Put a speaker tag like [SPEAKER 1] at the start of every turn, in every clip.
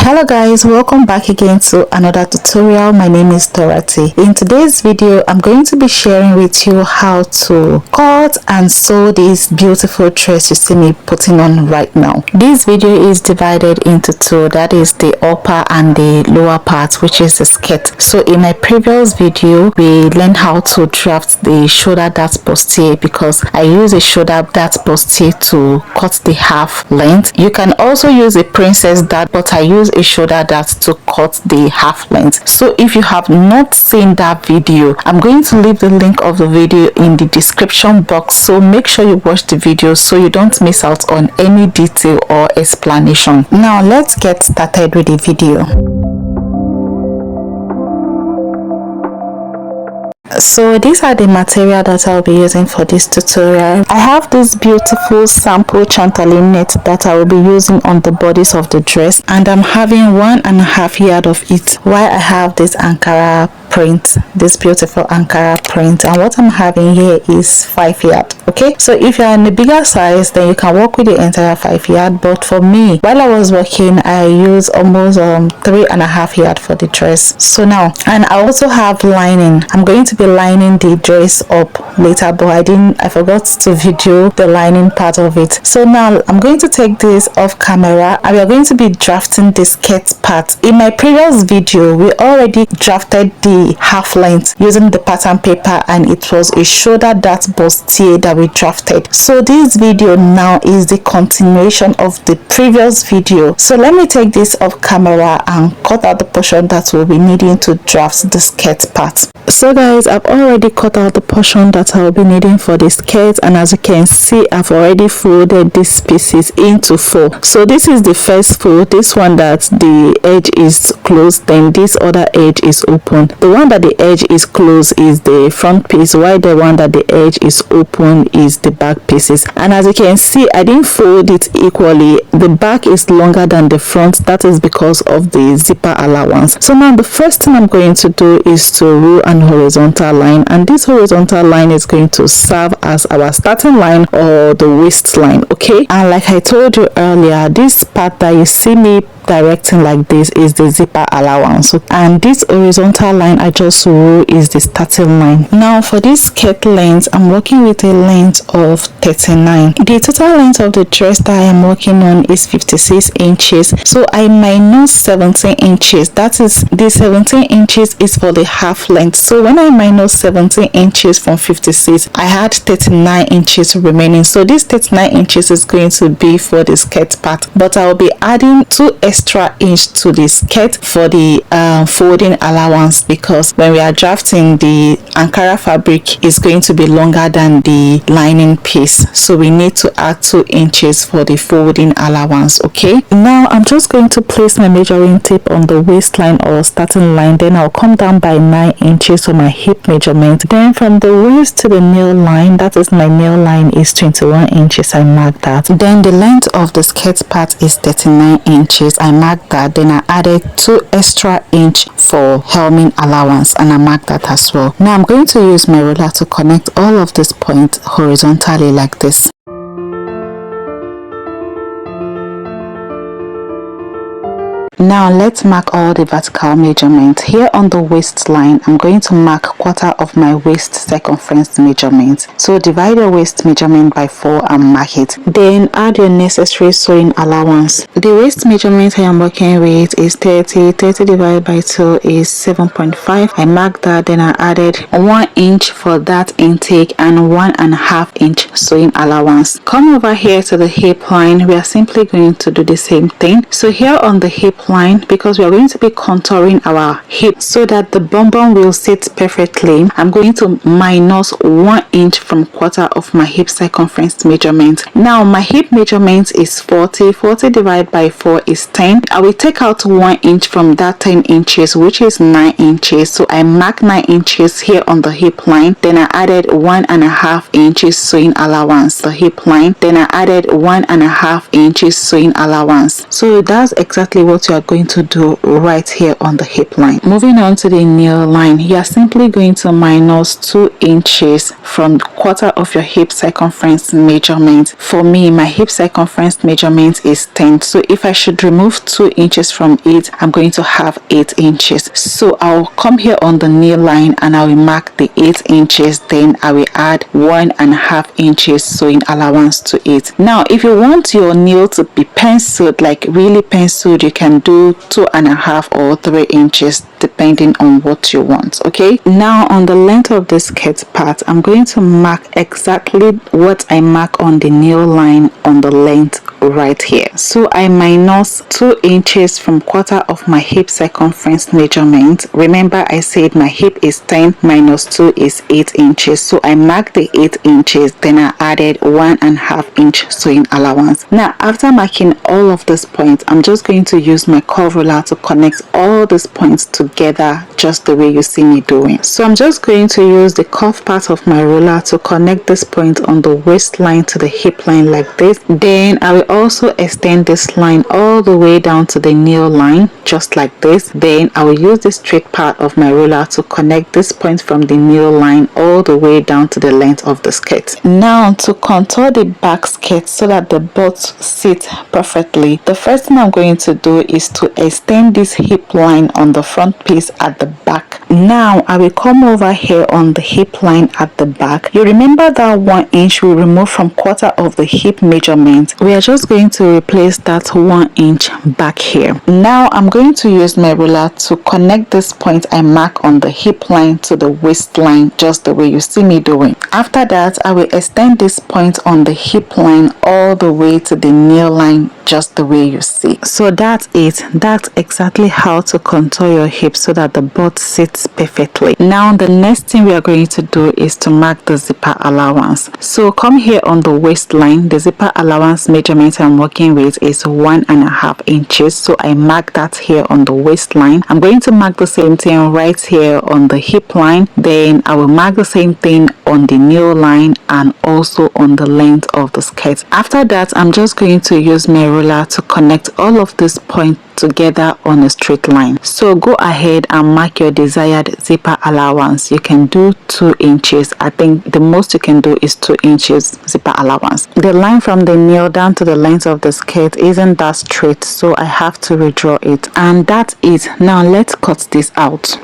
[SPEAKER 1] Hello guys, welcome back again to another tutorial. My name is Dorothy. In today's video, I'm going to be sharing with you how to cut and sew this beautiful dress you see me putting on right now. This video is divided into two, that is the upper and the lower part, which is the skirt. So in my previous video, we learned how to draft the shoulder dart bustier because I use a shoulder dart bustier to cut the half length. You can also use a princess dart, but I use a shoulder dart to cut the half length. So if you have not seen that video, I'm going to leave the link of the video in the description box, so make sure you watch the video so you don't miss out on any detail or explanation. Now let's get started with the video. So these are the material that I'll be using for this tutorial. I have this beautiful sample chantaline net that I will be using on the bodice of the dress, and I'm having 1.5 yards of it, while I have this Ankara print, this beautiful Ankara print, and what I'm having here is 5 yards. Okay, so if you're in a bigger size, then you can work with the entire 5 yards, but for me, while I was working, I used almost 3.5 yards for the dress. So now, and I also have lining. I'm going to be lining the dress up later, but I forgot to video the lining part of it. So now I'm going to take this off camera and we are going to be drafting the skirt part. In my previous video, we already drafted the half length using the pattern paper, and it was a shoulder dart bustier that we drafted. So this video now is the continuation of the previous video. So let me take this off camera and cut out the portion that we'll be needing to draft the skirt part. So guys, I've already cut out the portion that I'll be needing for the skirt, and as you can see, I've already folded these pieces into 4. So this is the first fold, this one that the edge is closed, then this other edge is open. The one that the edge is closed is the front piece, while the one that the edge is open is the back pieces. And as you can see, I didn't fold it equally. The back is longer than the front. That is because of the zipper allowance. So now the first thing I'm going to do is to roll an horizontal line, and this horizontal line is going to serve as our starting line or the waistline. Okay, and like I told you earlier, this part that you see me directing like this is the zipper allowance, and this horizontal line I just roll is the starting line. Now for this skirt length, I'm working with a length of 39. The total length of the dress that I am working on is 56 inches, so I minus 17 inches. That is, the 17 inches is for the half length. So when I minus 17 inches from 56, I had 39 inches remaining. So this 39 inches is going to be for the skirt part, but I'll be adding 2 extra inch to the skirt for the folding allowance, because when we are drafting, the Ankara fabric is going to be longer than the lining piece, so we need to add 2 inches for the folding allowance. Okay, now I'm just going to place my measuring tape on the waistline or starting line, then I'll come down by 9 inches for my hip measurement. Then from the waist to the nail line, that is my nail line, is 21 inches. I mark that. Then the length of the skirt part is 39 inches. I marked that. Then I added 2 extra inch for hemming allowance, and I marked that as well. Now I'm going to use my ruler to connect all of these points horizontally like this. Now let's mark all the vertical measurements. Here on the waistline, I'm going to mark 1/4 of my waist circumference measurement. So divide your waist measurement by 4 and mark it. Then add your necessary sewing allowance. The waist measurement I am working with is 30. 30 divided by 2 is 7.5. I marked that. Then I added 1 inch for that intake and 1.5 inch sewing allowance. Come over here to the hip line. We are simply going to do the same thing. So here on the hip line, because we are going to be contouring our hip so that the bum bum will sit perfectly, I'm going to minus 1 inch from 1/4 of my hip circumference measurement. Now my hip measurement is 40. 40 divided by 4 is 10. I will take out 1 inch from that 10 inches, which is 9 inches. So I mark 9 inches here on the hip line. Then I added 1.5 inches sewing allowance, the hip line. Then I added 1.5 inches sewing allowance. So that's exactly what you are going to do right here on the hip line. Moving on to the nail line, you are simply going going to minus 2 inches from the quarter of your hip circumference measurement. For me, my hip circumference measurement is 10, so if I should remove 2 inches from it, I'm going to have 8 inches. So I'll come here on the nail line and I will mark the 8 inches, then I will add 1.5 inches sewing allowance to it. Now if you want your nail to be penciled, like really penciled, you can do 2.5 or 3 inches depending on what you want. Okay, now on the length of the skirt part, I'm going to mark exactly what I mark on the nail line on the length right here. So I minus 2 inches from quarter of my hip circumference measurement. Remember I said my hip is 10, minus 2 is 8 inches, so I marked the 8 inches, then I added 1.5 inch sewing allowance. Now after marking all of these points, I'm just going to use my curve ruler to connect all these points together just the way you see me doing. So I'm just going to use the curve part of my ruler to connect this point on the waistline to the hip line like this. Then I will also extend this line all the way down to the nail line just like this. Then I will use the straight part of my ruler to connect this point from the nail line all the way down to the length of the skirt. Now to contour the back skirt so that the butts sit perfectly, the first thing I'm going to do is to extend this hip line on the front piece at the back. Now I will come over here on the hip line at the back. You remember that 1 inch we removed from quarter of the hip measurement? We are just going to replace that 1 inch back here. Now I'm going to use my ruler to connect this point I mark on the hip line to the waistline just the way you see me doing. After that, I will extend this point on the hip line all the way to the nail line just the way you see. So that's it. That's exactly how to contour your hips so that the butt sits perfectly. Now the next thing we are going to do is to mark the zipper allowance. So come here on the waistline. The zipper allowance measurement I'm working with is 1.5 inches, so I mark that here on the waistline. I'm going to mark the same thing right here on the hip line, then I will mark the same thing on the nail line and also on the length of the skirt. After that, I'm just going to use my ruler to connect all of these points together on a straight line. So go ahead and mark your desired zipper allowance. You can do 2 inches. I think the most you can do is 2 inches zipper allowance. The line from the nail down to the length of the skirt isn't that straight, so I have to redraw it, and that's it. Now let's cut this out.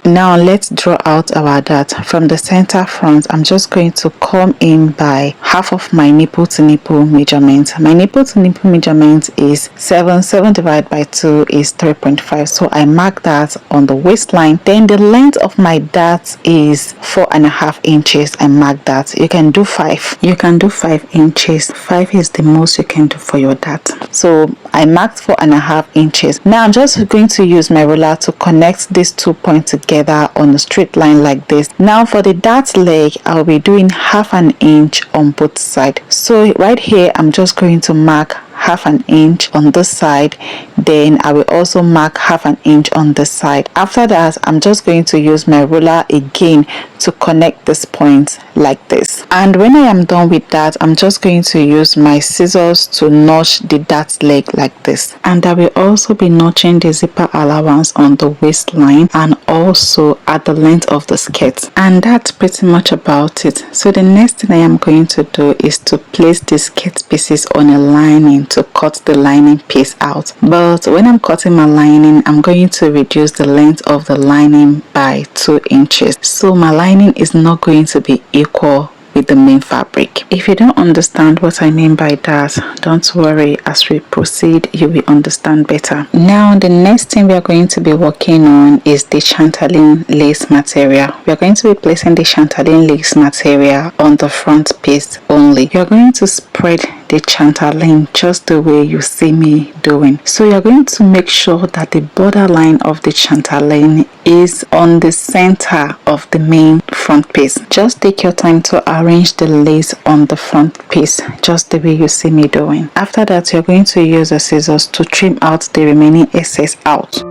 [SPEAKER 1] Now let's draw out our dart. From the center front, I'm just going to come in by half of my nipple to nipple measurement. My nipple to nipple measurement is 7 divided by 2 is 3.5, so I mark that on the waistline. Then the length of my dart is 4.5 inches. I mark that. You can do 5. You can do 5 inches. 5 is the most you can do for your dart. So I marked 4.5 inches. Now I'm just going to use my ruler to connect these 2 points together on a straight line like this. Now for the dart leg, I'll be doing 1/2 inch on both sides. So right here, I'm just going to mark 1/2 inch on this side, then I will also mark 1/2 inch on this side. After that, I'm just going to use my ruler again to connect this point like this. And when I am done with that, I'm just going to use my scissors to notch the dart leg like this. And I will also be notching the zipper allowance on the waistline and also at the length of the skirt. And that's pretty much about it. So the next thing I am going to do is to place the skirt pieces on a lining to cut the lining piece out. But when I'm cutting my lining, I'm going to reduce the length of the lining by 2 inches. So my lining is not going to be equal with the main fabric. If you don't understand what I mean by that, don't worry, as we proceed you will understand better. Now the next thing we are going to be working on is the chanteling lace material. We are going to be placing the chanteling lace material on the front piece only. You are going to spread the chanteling just the way you see me doing. So you're going to make sure that the borderline of the chanteling is on the center of the main front piece. Just take your time to arrange the lace on the front piece just the way you see me doing. After that, you're going to use the scissors to trim out the remaining excess out.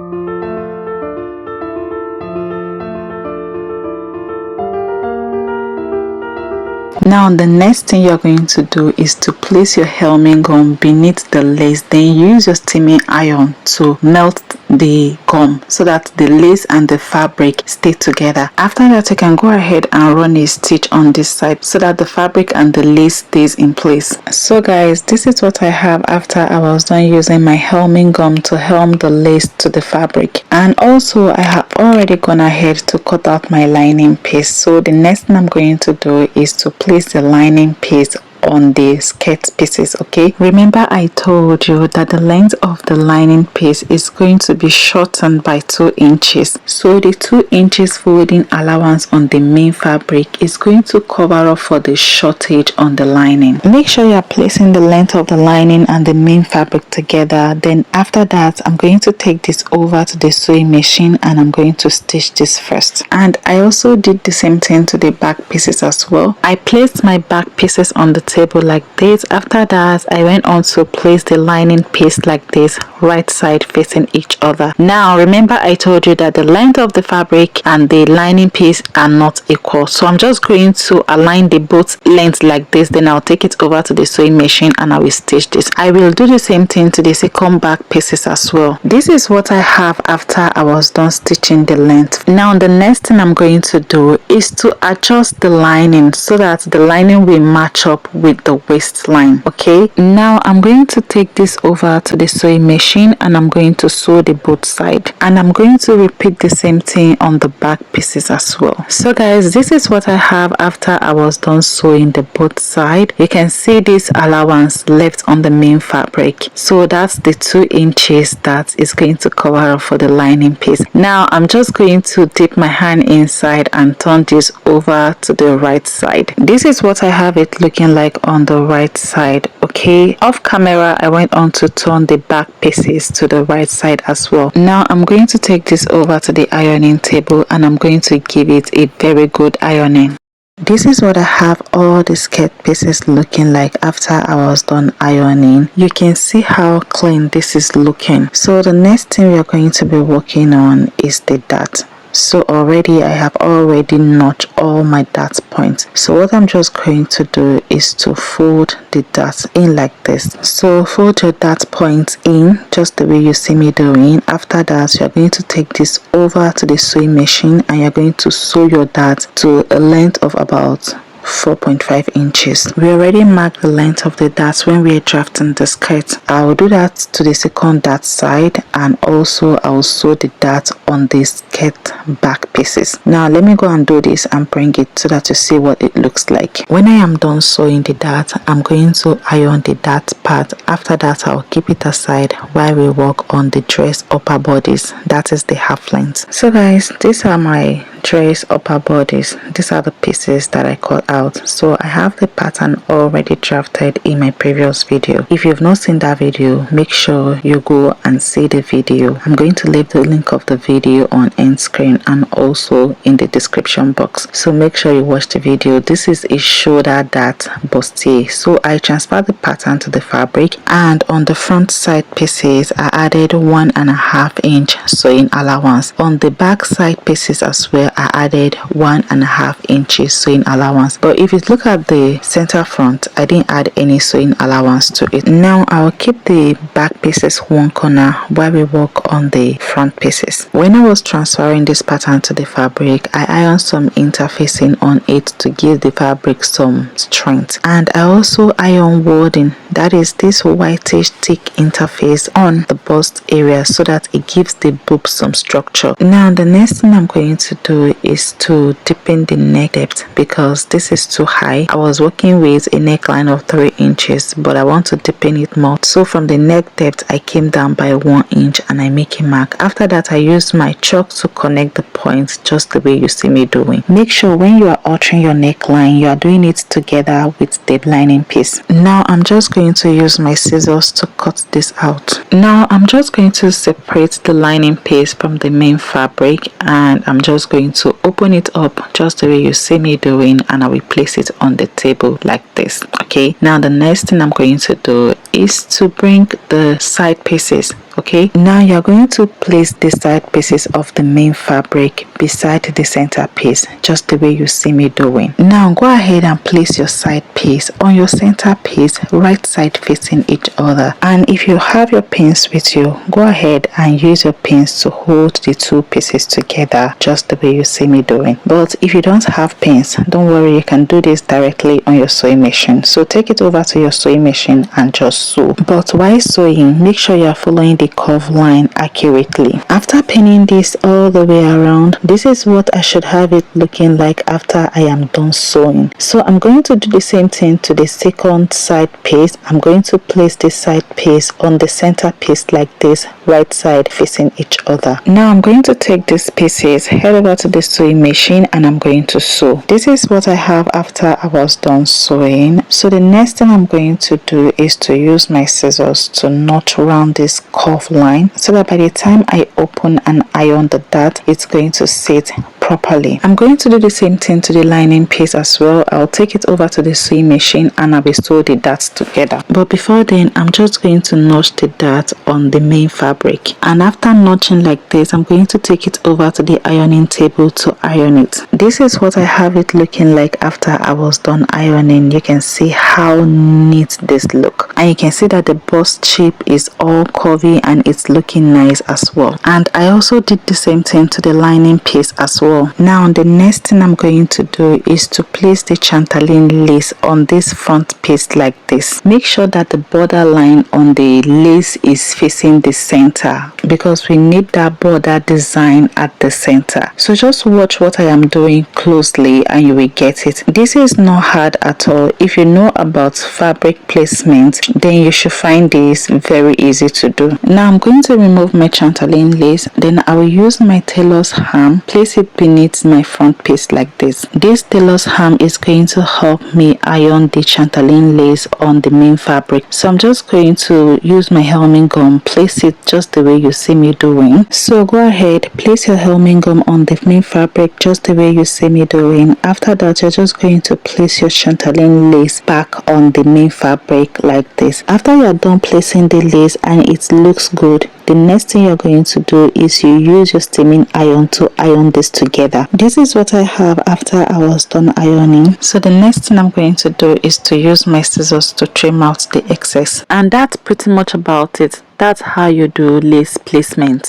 [SPEAKER 1] Now the next thing you're going to do is to place your helming gun beneath the lace, then use your steaming iron to melt the gum so that the lace and the fabric stay together. After that, you can go ahead and run a stitch on this side so that the fabric and the lace stays in place. So guys, this is what I have after I was done using my helming gum to helm the lace to the fabric. And also I have already gone ahead to cut out my lining piece. So the next thing I'm going to do is to place the lining piece on the skirt pieces. Okay, remember I told you that the length of the lining piece is going to be shortened by 2 inches. So the 2 inches folding allowance on the main fabric is going to cover up for the shortage on the lining. Make sure you are placing the length of the lining and the main fabric together. Then after that, I'm going to take this over to the sewing machine and I'm going to stitch this first. And I also did the same thing to the back pieces as well. I placed my back pieces on the table like this. After that, I went on to place the lining piece like this, right side facing each other. Now remember I told you that the length of the fabric and the lining piece are not equal, so I'm just going to align the both lengths like this. Then I'll take it over to the sewing machine and I will stitch this. I will do the same thing to the second back pieces as well. This is what I have after I was done stitching the length. Now the next thing I'm going to do is to adjust the lining so that the lining will match up with the waistline. Okay, now I'm going to take this over to the sewing machine and I'm going to sew the both side, and I'm going to repeat the same thing on the back pieces as well. So guys, this is what I have after I was done sewing the both side. You can see this allowance left on the main fabric, so that's the 2 inches that is going to cover up for the lining piece. Now I'm just going to dip my hand inside and turn this over to the right side. This is what I have it looking like on the right side. Okay, off camera I went on to turn the back pieces to the right side as well. Now I'm going to take this over to the ironing table and I'm going to give it a very good ironing. This is what I have all the skirt pieces looking like after I was done ironing. You can see how clean this is looking. So the next thing we are going to be working on is the dart. So already I have already notched all my dart points. So what I'm just going to do is to fold the dart in like this. So fold your dart points in just the way you see me doing. After that, you're going to take this over to the sewing machine and you're going to sew your dart to a length of about 4.5 inches. We already marked the length of the darts when we are drafting the skirt. I will do that to the second dart side, and also I will sew the dart on the skirt back pieces. Now let me go and do this and bring it so that you see what it looks like. When I am done sewing the dart, I'm going to iron the dart part. After that, I'll keep it aside while we work on the dress upper bodice, that is the half length. So guys, these are my dress upper bodice. These are the pieces that I cut out. So I have the pattern already drafted in my previous video. If you've not seen that video, make sure you go and see the video. I'm going to leave the link of the video on end screen and also in the description box, so make sure you watch the video. This is a shoulder dart bustier. So I transferred the pattern to the fabric, and on the front side pieces I added 1.5 inch sewing allowance. On the back side pieces as well, I added 1.5 inches sewing allowance. But if you look at the center front, I didn't add any sewing allowance to it. Now I'll keep the back pieces one corner while we work on the front pieces. When I was transferring this pattern to the fabric, I ironed some interfacing on it to give the fabric some strength, and I also iron wording, that is this whitish thick interface on the bust area, so that it gives the boob some structure. Now the next thing I'm going to do is to deepen the neck depth, because this is too high. I was working with a neckline of 3 inches, but I want to deepen it more. So from the neck depth, I came down by 1 inch and I make a mark. After that, I used my chalk to connect the points just the way you see me doing. Make sure when you are altering your neckline, you are doing it together with the lining piece. Now I'm just going to use my scissors to cut this out. Now I'm just going to separate the lining piece from the main fabric, and I'm just going to open it up just the way you see me doing, and I will place it on the table like this. Okay, now the next thing I'm going to do is to bring the side pieces Okay, now you're going to place the side pieces of the main fabric beside the center piece, just the way you see me doing. Now go ahead and place your side piece on your center piece, right side facing each other. And if you have your pins with you, go ahead and use your pins to hold the two pieces together, just the way you see me doing. But if you don't have pins, don't worry, you can do this directly on your sewing machine. So take it over to your sewing machine and just sew. But while sewing, make sure you are following the curve line accurately. After pinning this all the way around, this is what I should have it looking like after I am done sewing. So I'm going to do the same thing to the second side piece. I'm going to place the side piece on the center piece like this, right side facing each other. Now I'm going to take these pieces, head over to the sewing machine, and I'm going to sew. This is what I have after I was done sewing. So the next thing I'm going to do is to use my scissors to notch around this curve line, so that by the time I open and iron the dart, it's going to sit properly. I'm going to do the same thing to the lining piece as well. I'll take it over to the sewing machine and I will sew the darts together. But before then, I'm just going to notch the dart on the main fabric. And after notching like this, I'm going to take it over to the ironing table to iron it. This is what I have it looking like after I was done ironing. You can see how neat this look, and you can see that the bust shape is all curvy and it's looking nice as well. And I also did the same thing to the lining piece as well. Now the next thing I'm going to do is to place the chantaline lace on this front piece like this. Make sure that the border line on the lace is facing the center, because we need that border design at the center. So just watch what I am doing closely and you will get it. This is not hard at all. If you know about fabric placement, then you should find this very easy to do. Now I'm going to remove my chantaline lace, then I will use my tailor's ham, place it beneath my front piece like this. This tailor's ham is going to help me iron the chantaline lace on the main fabric. So I'm just going to use my helming gum, place it just the way you see me doing. So go ahead, place your helming gum on the main fabric just the way you see me doing. After that, you're just going to place your chantaline lace back on the main fabric like this. After you're done placing the lace and it looks good, the next thing you're going to do is you use your steaming iron to iron this together. This is what I have after I was done ironing. So the next thing I'm going to do is to use my scissors to trim out the excess. And that's pretty much about it. That's how you do lace placement.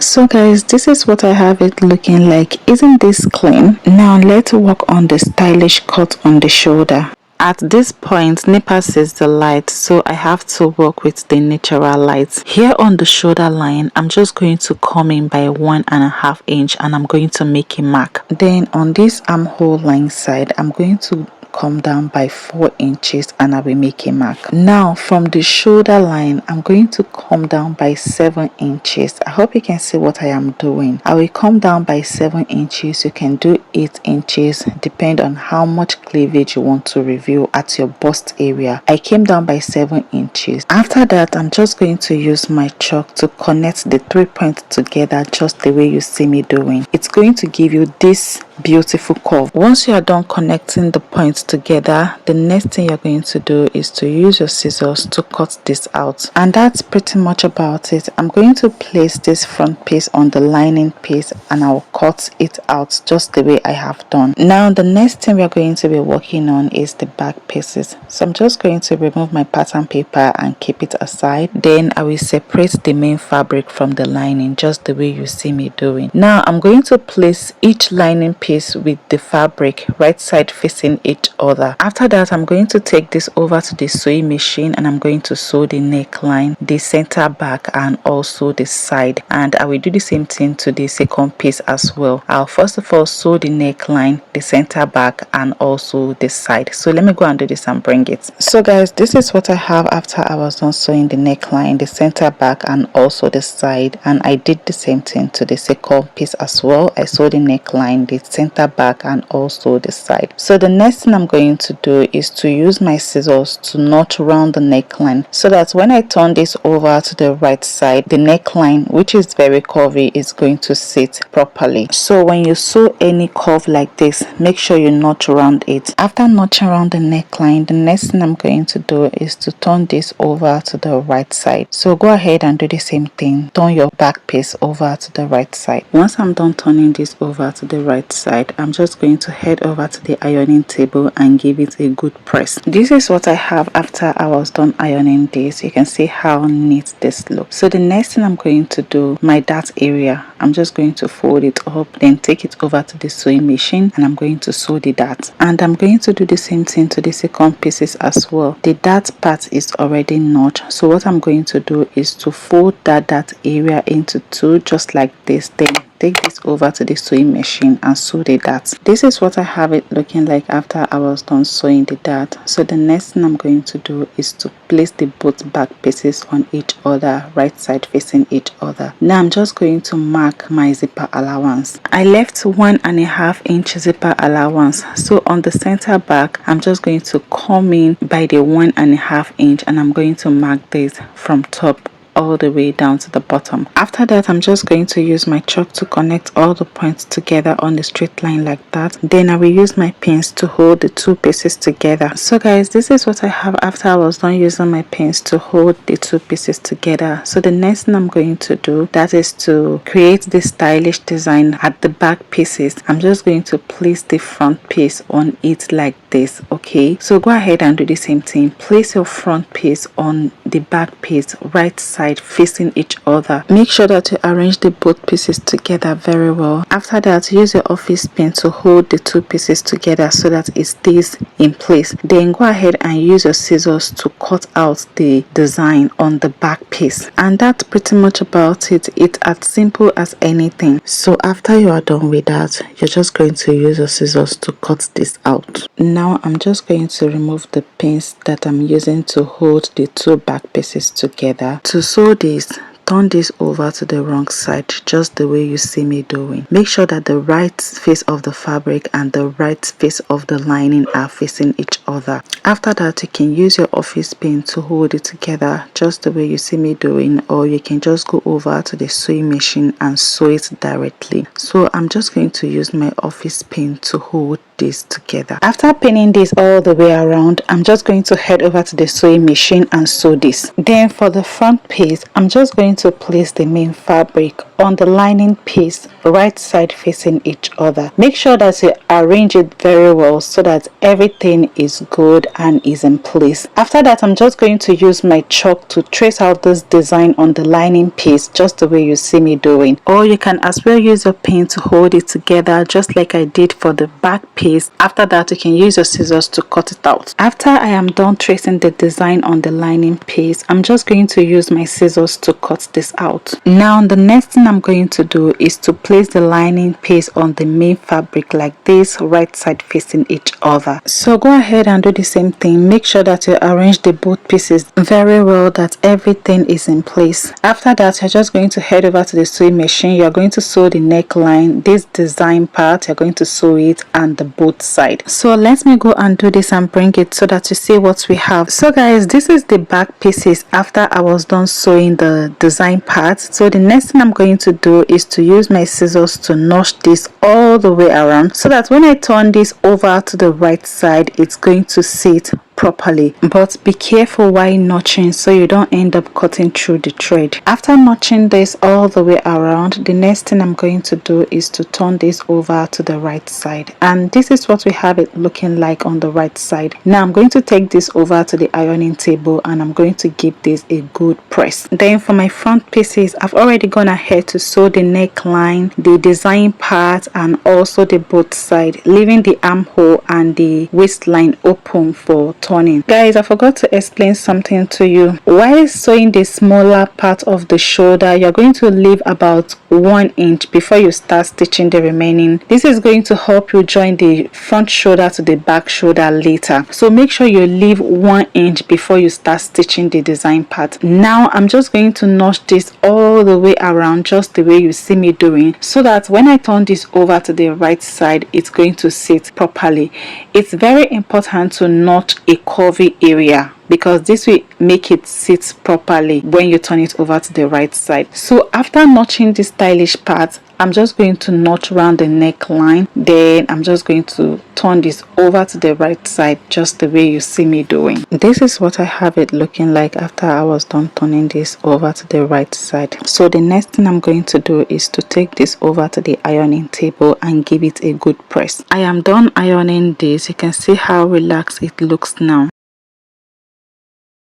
[SPEAKER 1] So guys, this is what I have it looking like. Isn't this clean? Now let's work on the stylish cut on the shoulder. At this point, NEPA says the light, so I have to work with the natural light. Here on the shoulder line, I'm just going to come in by 1.5 inch and I'm going to make a mark. Then on this armhole line side, I'm going to come down by 4 inches and I will make a mark. Now from the shoulder line, I'm going to come down by 7 inches. I hope you can see what I am doing. I will come down by 7 inches. You can do 8 inches, depend on how much cleavage you want to reveal at your bust area. I came down by 7 inches. After that, I'm just going to use my chalk to connect the 3 points together just the way you see me doing. It's going to give you this beautiful curve. Once you are done connecting the points together, the next thing you're going to do is to use your scissors to cut this out. And that's pretty much about it. I'm going to place this front piece on the lining piece and I'll cut it out just the way I have done. Now the next thing we're going to be working on is the back pieces. So I'm just going to remove my pattern paper and keep it aside. Then I will separate the main fabric from the lining just the way you see me doing. Now I'm going to place each lining piece with the fabric right side facing each other. After that, I'm going to take this over to the sewing machine and I'm going to sew the neckline, the center back, and also the side. And I will do the same thing to the second piece as well. I'll first of all sew the neckline, the center back, and also the side. So let me go and do this and bring it. So guys, this is what I have after I was done sewing the neckline, the center back, and also the side. And I did the same thing to the second piece as well. I sewed the neckline, the center back and also the side. So the next thing I'm going to do is to use my scissors to notch around the neckline, so that when I turn this over to the right side, the neckline, which is very curvy, is going to sit properly. So when you sew any curve like this, make sure you notch around it. After notching around the neckline, the next thing I'm going to do is to turn this over to the right side. So go ahead and do the same thing. Turn your back piece over to the right side. Once I'm done turning this over to the right side, I'm just going to head over to the ironing table and give it a good press. This is what I have after I was done ironing this. You can see how neat this looks. So the next thing I'm going to do, my dart area, I'm just going to fold it up, then take it over to the sewing machine, and I'm going to sew the dart. And I'm going to do the same thing to the second pieces as well. The dart part is already notched, so what I'm going to do is to fold that dart area into two, just like this. Then take this over to the sewing machine and sew the dart. This is what I have it looking like after I was done sewing the dart. So the next thing I'm going to do is to place the both back pieces on each other, right side facing each other. Now I'm just going to mark my zipper allowance. I left 1.5 inch zipper allowance, so on the center back I'm just going to come in by the 1.5 inch, and I'm going to mark this from top all the way down to the bottom. After that, I'm just going to use my chalk to connect all the points together on the straight line like that. Then I will use my pins to hold the two pieces together. So guys, this is what I have after I was done using my pins to hold the two pieces together. So the next thing I'm going to do, that is to create this stylish design at the back pieces. I'm just going to place the front piece on it like this. Okay, so go ahead and do the same thing. Place your front piece on the back piece, right side facing each other. Make sure that you arrange the both pieces together very well. After that, use your office pin to hold the two pieces together so that it stays in place. Then go ahead and use your scissors to cut out the design on the back piece. And that's pretty much about it. It's as simple as anything. So after you are done with that, you're just going to use your scissors to cut this out. Now I'm just going to remove the pins that I'm using to hold the two back pieces together. To sew this, turn this over to the wrong side, just the way you see me doing. Make sure that the right face of the fabric and the right face of the lining are facing each other. After that, you can use your office pin to hold it together, just the way you see me doing, or you can just go over to the sewing machine and sew it directly. So I'm just going to use my office pin to hold this together. After pinning this all the way around, I'm just going to head over to the sewing machine and sew this. Then for the front piece, I'm just going to place the main fabric on the lining piece, right side facing each other. Make sure that you arrange it very well so that everything is good and is in place. After that, I'm just going to use my chalk to trace out this design on the lining piece, just the way you see me doing. Or you can as well use your pin to hold it together, just like I did for the back piece. After that, you can use your scissors to cut it out. After I am done tracing the design on the lining piece, I'm just going to use my scissors to cut this out. Now the next thing I'm going to do is to place the lining piece on the main fabric like this, right side facing each other. So go ahead and do the same thing. Make sure that you arrange the both pieces very well, that everything is in place. After that, you're just going to head over to the sewing machine. You're going to sew the neckline, this design part, you're going to sew it and the both side. So let me go and do this and bring it so that you see what we have. So guys, this is the back pieces after I was done sewing the design part. So the next thing I'm going to do is to use my scissors to notch this all the way around so that when I turn this over to the right side, it's going to sit properly. But be careful while notching so you don't end up cutting through the thread. After notching this all the way around, the next thing I'm going to do is to turn this over to the right side, and this is what we have it looking like on the right side. Now I'm going to take this over to the ironing table and I'm going to give this a good press. Then for my front pieces, I've already gone ahead to sew the neckline, the design part, and also the both side, leaving the armhole and the waistline open for turning. Guys, I forgot to explain something to you. While sewing the smaller part of the shoulder, you're going to leave about 1 inch before you start stitching the remaining. This is going to help you join the front shoulder to the back shoulder later. So make sure you leave 1 inch before you start stitching the design part. Now I'm just going to notch this all the way around, just the way you see me doing, so that when I turn this over to the right side, it's going to sit properly. It's very important to notch a curvy area, because this will make it sit properly when you turn it over to the right side. So after notching the stylish part, I'm just going to notch around the neckline. Then I'm just going to turn this over to the right side, just the way you see me doing. This is what I have it looking like after I was done turning this over to the right side. So the next thing I'm going to do is to take this over to the ironing table and give it a good press. I am done ironing this. You can see how relaxed it looks now.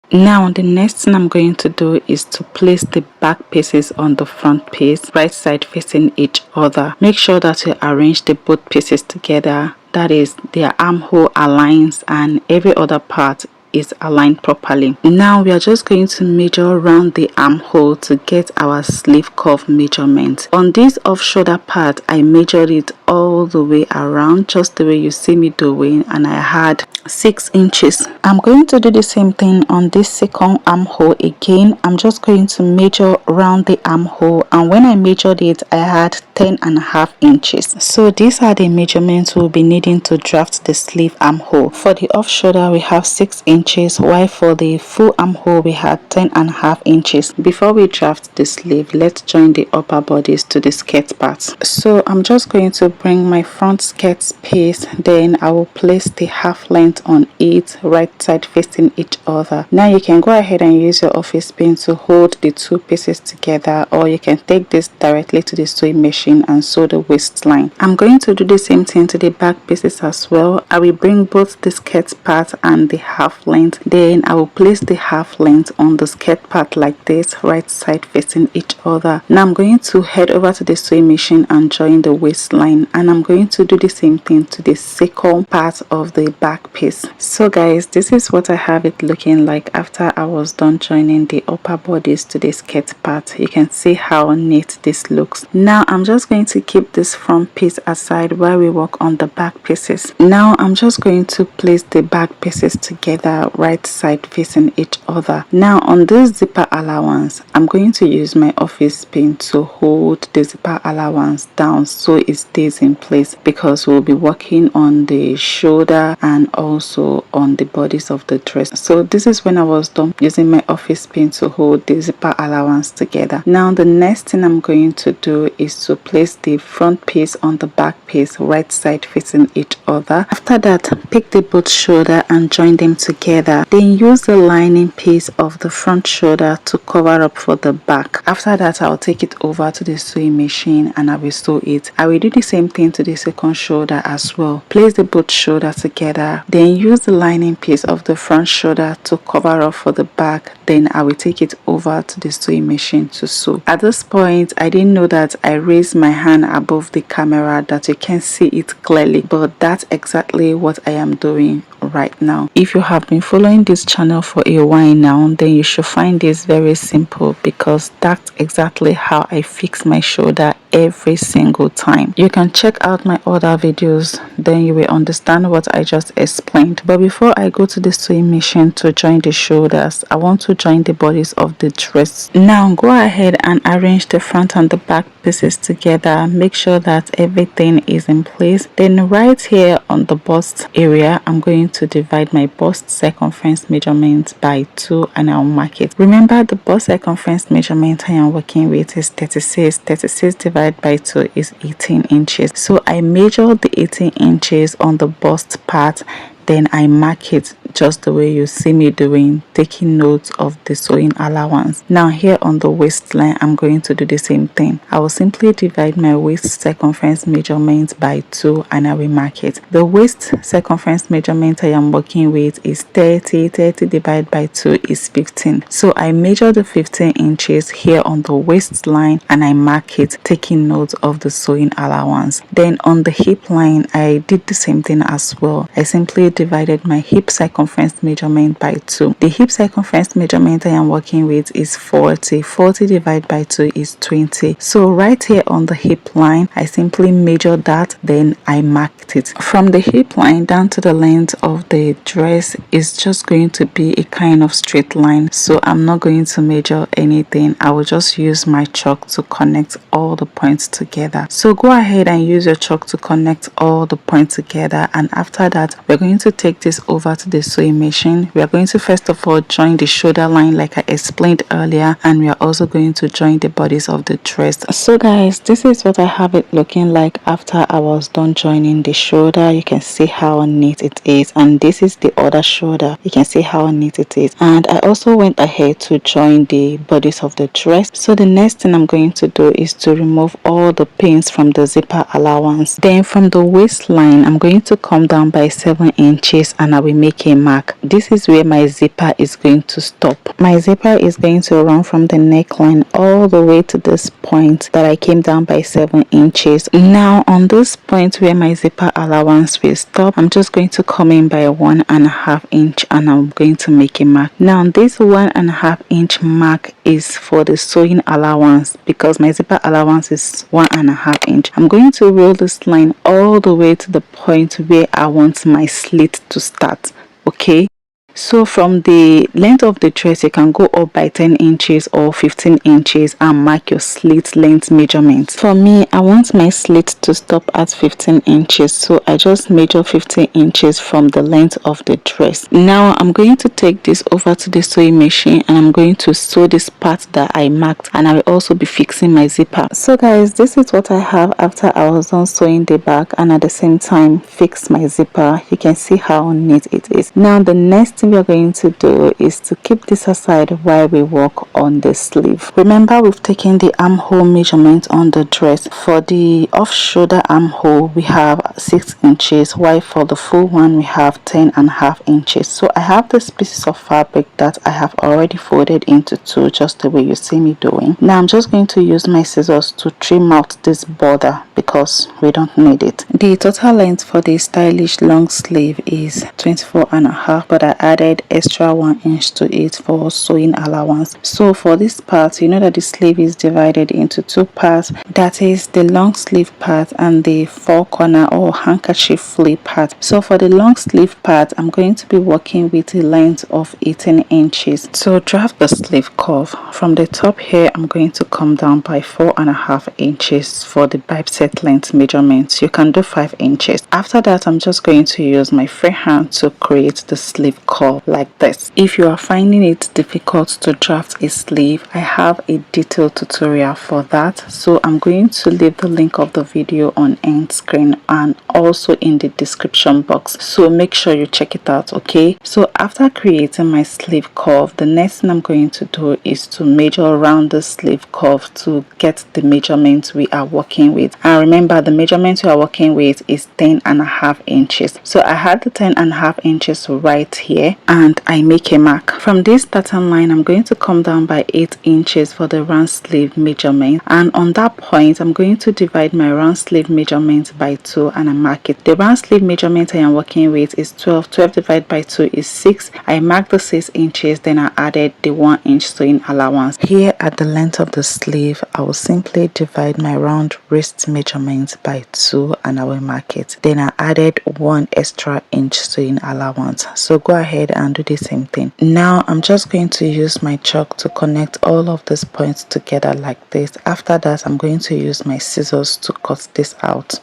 [SPEAKER 1] Now the next thing I'm going to do is to place the back pieces on the front piece, right side facing each other. Make sure that you arrange the both pieces together, that is, their armhole aligns and every other part is aligned properly. Now we are just going to measure around the armhole to get our sleeve curve measurement. On this off shoulder part, I measured it all the way around, just the way you see me doing, and I had 6 inches. I'm going to do the same thing on this second armhole again. I'm just going to measure around the armhole, and when I measured it, I had 10.5 inches. So these are the measurements we'll be needing to draft the sleeve armhole. For the off shoulder, we have 6 inches, while for the full armhole we had 10.5 inches. Before we draft the sleeve, let's join the upper bodice to the skirt part. So I'm just going to bring my front skirt piece, then I will place the half length on it, right side facing each other. Now you can go ahead and use your office pin to hold the two pieces together, or you can take this directly to the sewing machine and sew the waistline. I'm going to do the same thing to the back pieces as well. I will bring both the skirt part and the half length, then I will place the half length on the skirt part like this, right side facing each other. Now I'm going to head over to the sewing machine and join the waistline, and I'm going to do the same thing to the second part of the back piece. So guys, this is what I have it looking like after I was done joining the upper bodice to the skirt part. You can see how neat this looks. Now I'm just going to keep this front piece aside while we work on the back pieces. Now I'm just going to place the back pieces together, right side facing each other. Now on this zipper allowance, I'm going to use my office pin to hold the zipper allowance down so it stays in place, because we'll be working on the shoulder and also on the bodice of the dress. So this is when I was done using my office pin to hold the zipper allowance together. Now the next thing I'm going to do is to place the front piece on the back piece, right side facing each other. After that, pick the both shoulder and join them together. Then use the lining piece of the front shoulder to cover up for the back. After that, I'll take it over to the sewing machine and I will sew it. I will do the same thing to the second shoulder as well. Place the both shoulder together, then use the lining piece of the front shoulder to cover up for the back. Then I will take it over to the sewing machine to sew. At this point, I didn't know that I raised my hand above the camera that you can see it clearly, but that's exactly what I am doing right now. If you have been following this channel for a while now, then you should find this very simple, because that's exactly how I fix my shoulder every single time. You can check out my other videos, then you will understand what I just explained. But before I go to the sewing machine to join the shoulders, I want to join the bodies of the dress. Now go ahead and arrange the front and the back pieces together. Make sure that everything is in place. Then right here on the bust area, I'm going to divide my bust circumference measurement by 2 and I'll mark it. Remember, the bust circumference measurement I am working with is 36. 36 divided by 2 is 18 inches. So I measured the 18 inches on the bust part, then I mark it just the way you see me doing, taking notes of the sewing allowance. Now here on the waistline, I'm going to do the same thing. I will simply divide my waist circumference measurement by 2 and I will mark it. The waist circumference measurement I am working with is 30. 30 divided by 2 is 15. So I measure the 15 inches here on the waistline and I mark it, taking note of the sewing allowance. Then on the hip line, I did the same thing as well. I simply divided my hip circumference measurement by 2. The hip circumference measurement I am working with is 40. 40 divided by 2 is 20. So right here on the hip line, I simply measured that, then I marked it. From the hip line down to the length of the dress is just going to be a kind of straight line. So I'm not going to measure anything. I will just use my chalk to connect all the points together. So go ahead and use your chalk to connect all the points together, and after that we're going to take this over to the sewing machine. We are going to first of all join the shoulder line like I explained earlier, and we are also going to join the bodice of the dress. So guys, this is what I have it looking like after I was done joining the shoulder. You can see how neat it is, and this is the other shoulder. You can see how neat it is. And I also went ahead to join the bodice of the dress. So the next thing I'm going to do is to remove all the pins from the zipper allowance. Then from the waistline, I'm going to come down by 7 inches and I will make a mark. This is where my zipper is going to stop. My zipper is going to run from the neckline all the way to this point that I came down by 7 inches. Now on this point where my zipper allowance will stop, I'm just going to come in by 1.5 inch and I'm going to make a mark. Now this 1.5 inch mark is for the sewing allowance because my zipper allowance is 1.5 inch. I'm going to roll this line all the way to the point where I want my slit to start. Okay, so from the length of the dress you can go up by 10 inches or 15 inches and mark your slit length measurement. For me, I want my slit to stop at 15 inches, so I just measure 15 inches from the length of the dress. Now I'm going to take this over to the sewing machine and I'm going to sew this part that I marked, and I will also be fixing my zipper. So guys, this is what I have after I was done sewing the back and at the same time fix my zipper. You can see how neat it is. Now the next thing we are going to do is to keep this aside while we work on the sleeve. Remember, we've taken the armhole measurement on the dress. For the off shoulder armhole we have 6 inches, while for the full one we have 10.5 inches. So I have this pieces of fabric that I have already folded into 2, just the way you see me doing. Now I'm just going to use my scissors to trim out this border because we don't need it. The total length for the stylish long sleeve is 24.5, but I added extra 1 inch to it for sewing allowance. So for this part, you know that the sleeve is divided into 2 parts, that is the long sleeve part and the 4 corner or handkerchief flip part. So for the long sleeve part, I'm going to be working with a length of 18 inches. So draft the sleeve curve. From the top here, I'm going to come down by 4.5 inches for the bicep length measurement. You can do 5 inches. After that, I'm just going to use my free hand to create the sleeve curve like this. If you are finding it difficult to draft a sleeve, I have a detailed tutorial for that, so I'm going to leave the link of the video on end screen and also in the description box, so make sure you check it out. Okay, so after creating my sleeve curve, the next thing I'm going to do is to measure around the sleeve curve to get the measurements we are working with. And remember, the measurement we are working with is 10.5 inches. So I had the 10.5 inches right here and I make a mark. From this pattern line, I'm going to come down by 8 inches for the round sleeve measurement, and on that point I'm going to divide my round sleeve measurement by 2 and I mark it. The round sleeve measurement I am working with is 12 divided by 2 is 6. I marked the 6 inches, then I added the 1 inch sewing allowance. Here at the length of the sleeve, I will simply divide my round wrist measurement by 2 and I will mark it. Then I added 1 extra inch sewing allowance. So go ahead and do the same thing. Now I'm just going to use my chalk to connect all of these points together like this. After that, I'm going to use my scissors to cut this out.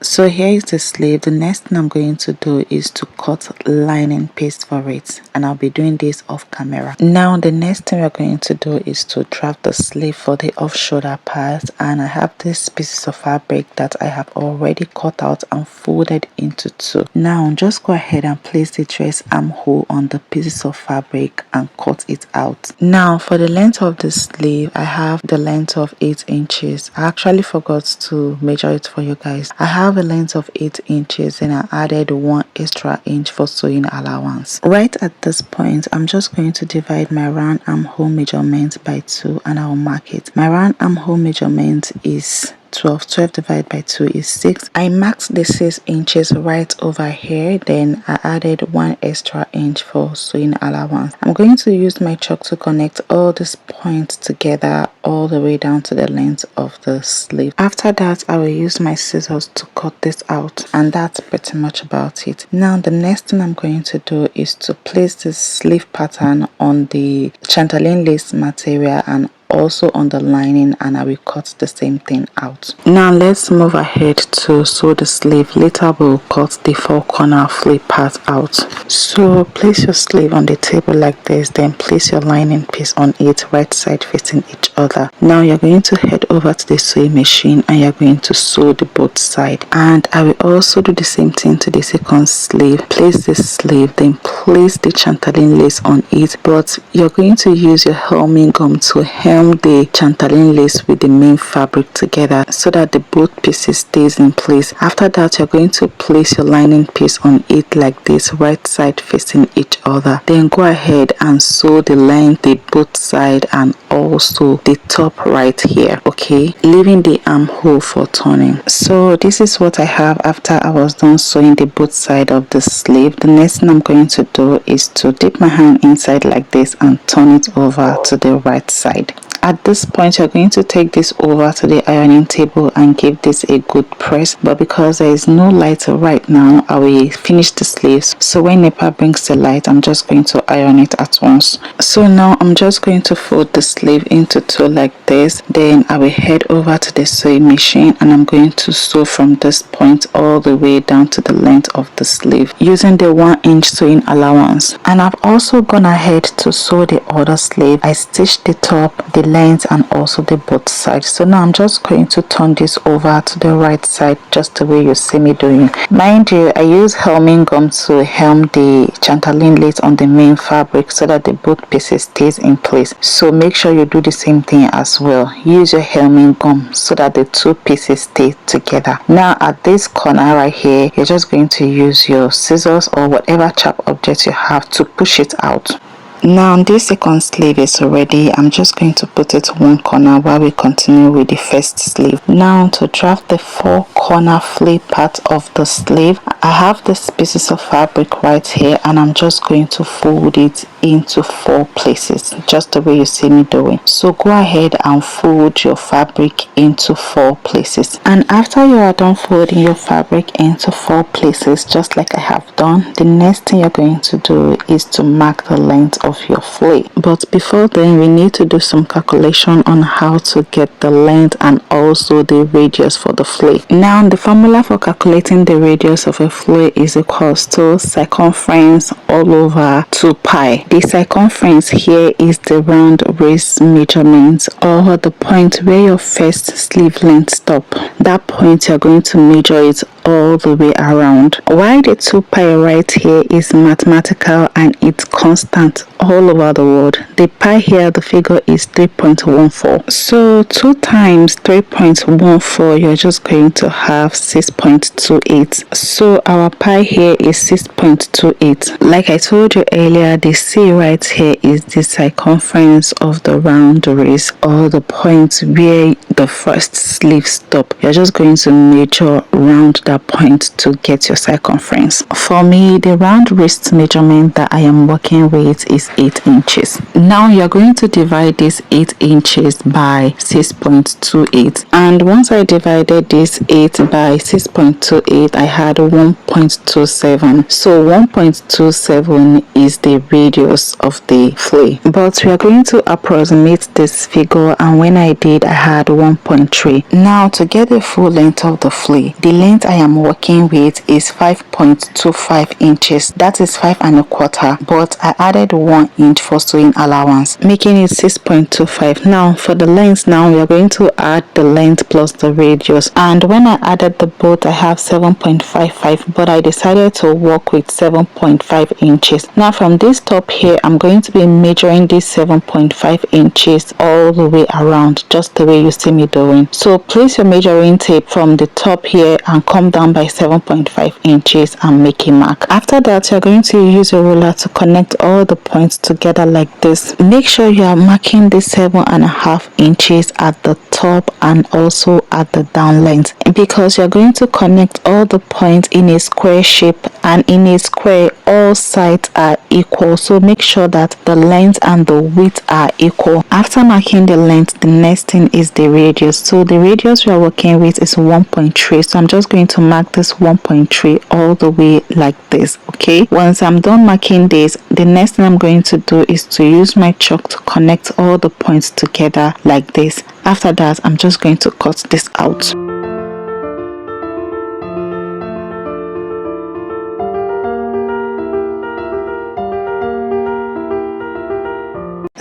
[SPEAKER 1] So here is the sleeve. The next thing I'm going to do is to cut lining piece for it, and I'll be doing this off camera. Now the next thing we're going to do is to draft the sleeve for the off shoulder part, and I have this pieces of fabric that I have already cut out and folded into 2. Now just go ahead and place the dress armhole on the pieces of fabric and cut it out. Now for the length of the sleeve, I have the length of 8 inches. I actually forgot to measure it for you guys. I have a length of 8 inches and I added 1 extra inch for sewing allowance. Right at this point, I'm just going to divide my round armhole measurement by 2 and I'll mark it. My round armhole measurement is 12. 12 divided by 2 is 6. I marked the 6 inches right over here, then I added 1 extra inch for sewing allowance. I'm going to use my chalk to connect all these points together all the way down to the length of the sleeve. After that, I will use my scissors to cut this out, and that's pretty much about it. Now the next thing I'm going to do is to place this sleeve pattern on the chatelaine lace material and also on the lining, and I will cut the same thing out. Now let's move ahead to sew the sleeve. Later we'll cut the 4 corner flip part out. So place your sleeve on the table like this, then place your lining piece on it, right side facing each other. Now you're going to head over to the sewing machine and you're going to sew the both side, and I will also do the same thing to the second sleeve. Place the sleeve, then place the chatelaine lace on it, but you're going to use your helming gum to hem the chatelaine lace with the main fabric together so that the both pieces stays in place. After that, you're going to place your lining piece on it like this, right side facing each other. Then go ahead and sew the length, the both side, and also the top right here, okay, leaving the armhole for turning. So this is what I have after I was done sewing the both side of the sleeve. The next thing I'm going to do is to dip my hand inside like this and turn it over to the right side. At this point, you're going to take this over to the ironing table and give this a good press, but because there is no light right now, I will finish the sleeves, so when NEPA brings the light, I'm just going to iron it at once. So now I'm just going to fold the sleeve into 2 like this, then I will head over to the sewing machine and I'm going to sew from this point all the way down to the length of the sleeve using the 1 inch sewing allowance. And I've also gone ahead to sew the other sleeve. I stitched the top, the length, and also the both sides. So now I'm just going to turn this over to the right side just the way you see me doing. Mind you, I use helming gum to hem the chatelaine lace on the main fabric so that the both pieces stays in place. So make sure you do the same thing as well. Use your helming gum so that the 2 pieces stay together. Now at this corner right here, you're just going to use your scissors or whatever sharp object you have to push it out. Now this second sleeve is ready. I'm just going to put it 1 corner while we continue with the first sleeve. Now to draft the 4 corner flip part of the sleeve, I have this pieces of fabric right here and I'm just going to fold it into 4 places just the way you see me doing. So go ahead and fold your fabric into 4 places, and after you are done folding your fabric into 4 places just like I have done, the next thing you're going to do is to mark the length of your flare. But before then, we need to do some calculation on how to get the length and also the radius for the flare. Now the formula for calculating the radius of a flare is equals to circumference all over 2 pi. The circumference here is the round waist measurement, or the point where your first sleeve length stop. That point you're going to measure it all the way around, while the 2 pi right here is mathematical and it's constant all over the world. The pi here, the figure is 3.14. So 2 times 3.14, you're just going to have 6.28. So our pi here is 6.28. Like I told you earlier, the C right here is the circumference of the round waist, or the point where the first sleeve stop. You're just going to measure round that point to get your circumference. For me, the round waist measurement that I am working with is 8 inches. Now you're going to divide this 8 inches by 6.28, and once I divided this 8 by 6.28, I had 1.27. so 1.27 is the radius of the flare, but we are going to approximate this figure, and when I did, I had 1.3. Now to get the full length of the flare, the length I am working with is 5.25 inches. That is 5 1/4, but I added 1 inch for sewing allowance, making it 6.25. Now for the length, now we are going to add the length plus the radius, and when I added the both, I have 7.55, but I decided to work with 7.5 inches. Now from this top here, I'm going to be measuring this 7.5 inches all the way around, just the way you see me doing. So place your measuring tape from the top here and come down by 7.5 inches and make a mark. After that, you're going to use a ruler to connect all the points together like this guys, make sure you are marking the 7.5 inches at the top and also at the down length, because you're going to connect all the points in a square shape, and in a square all sides are equal, so make sure that the length and the width are equal. After marking the length, the next thing is the radius. So the radius we are working with is 1.3, so I'm just going to mark this 1.3 all the way like this. Okay, once I'm done marking this, the next thing I'm going to do is to use my chalk to connect all the points together like this. After that, I'm just going to cut this out.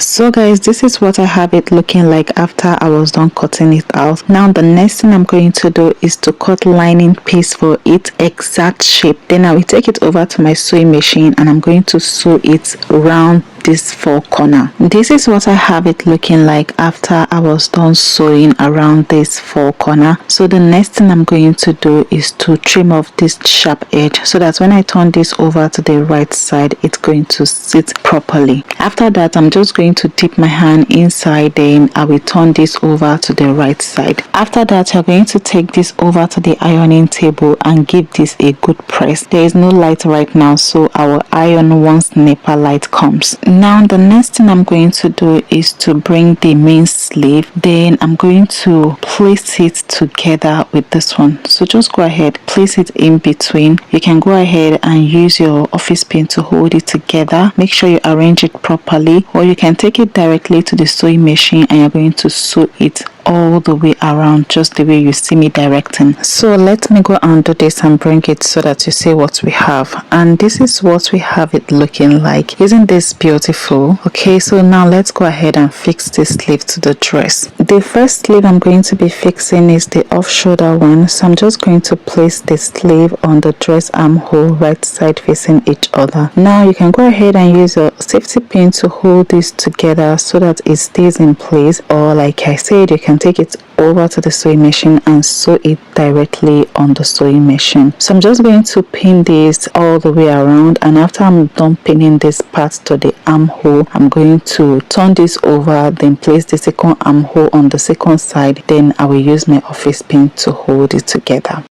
[SPEAKER 1] So guys, this is what I have it looking like after I was done cutting it out. Now the next thing I'm going to do is to cut lining piece for its exact shape. Then I will take it over to my sewing machine and I'm going to sew it around this 4 corner. This is what I have it looking like after I was done sewing around this 4 corner. So the next thing I'm going to do is to trim off this sharp edge so that when I turn this over to the right side, it's going to sit properly. After that, I'm just going to dip my hand inside, then I will turn this over to the right side. After that, you're going to take this over to the ironing table and give this a good press. There is no light right now, so I will iron once NEPA light comes. Now the next thing I'm going to do is to bring the main sleeve, then I'm going to place it together with this one. So just go ahead, place it in between. You can go ahead and use your office pin to hold it together. Make sure you arrange it properly, or you can take it directly to the sewing machine and you're going to sew it all the way around just the way you see me directing. So let me go and do this and bring it so that you see what we have. And this is what we have it looking like. Isn't this beautiful? Okay, so now let's go ahead and fix this sleeve to the dress. The first sleeve I'm going to be fixing is the off shoulder one, so I'm just going to place the sleeve on the dress armhole right side facing each other. Now you can go ahead and use a safety pin to hold this together so that it stays in place, or like I said, you can take it over to the sewing machine and sew it directly on the sewing machine. So I'm just going to pin this all the way around, and after I'm done pinning this part to the armhole, I'm going to turn this over, then place the second armhole on the second side, then I will use my office pin to hold it together.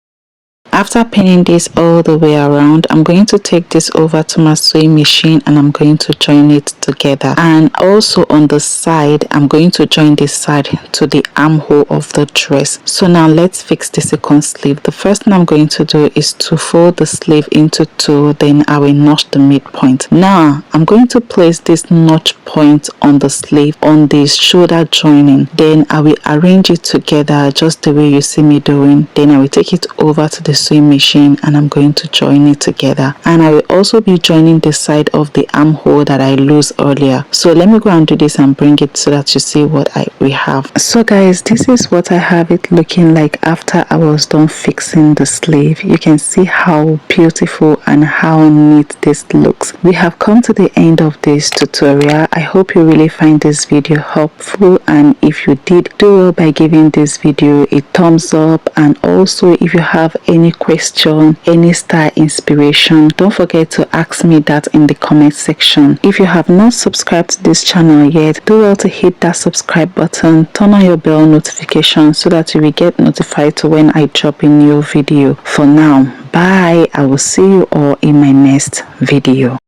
[SPEAKER 1] After pinning this all the way around, I'm going to take this over to my sewing machine and I'm going to join it together. And also on the side, I'm going to join this side to the armhole of the dress. So now let's fix the second sleeve. The first thing I'm going to do is to fold the sleeve into 2, then I will notch the midpoint. Now I'm going to place this notch point on the sleeve on the shoulder joining. Then I will arrange it together just the way you see me doing. Then I will take it over to the sewing machine and I'm going to join it together, and I will also be joining the side of the armhole that I loosed earlier. So let me go and do this and bring it so that you see what we have. So guys, this is what I have it looking like after I was done fixing the sleeve. You can see how beautiful and how neat this looks. We have come to the end of this tutorial. I hope you really find this video helpful, and if you did, do well by giving this video a thumbs up, and also if you have any question, any style inspiration, don't forget to ask me that in the comment section. If you have not subscribed to this channel yet, do well to hit that subscribe button, turn on your bell notification so that you will get notified to when I drop a new video. For now, bye. I will see you all in my next video.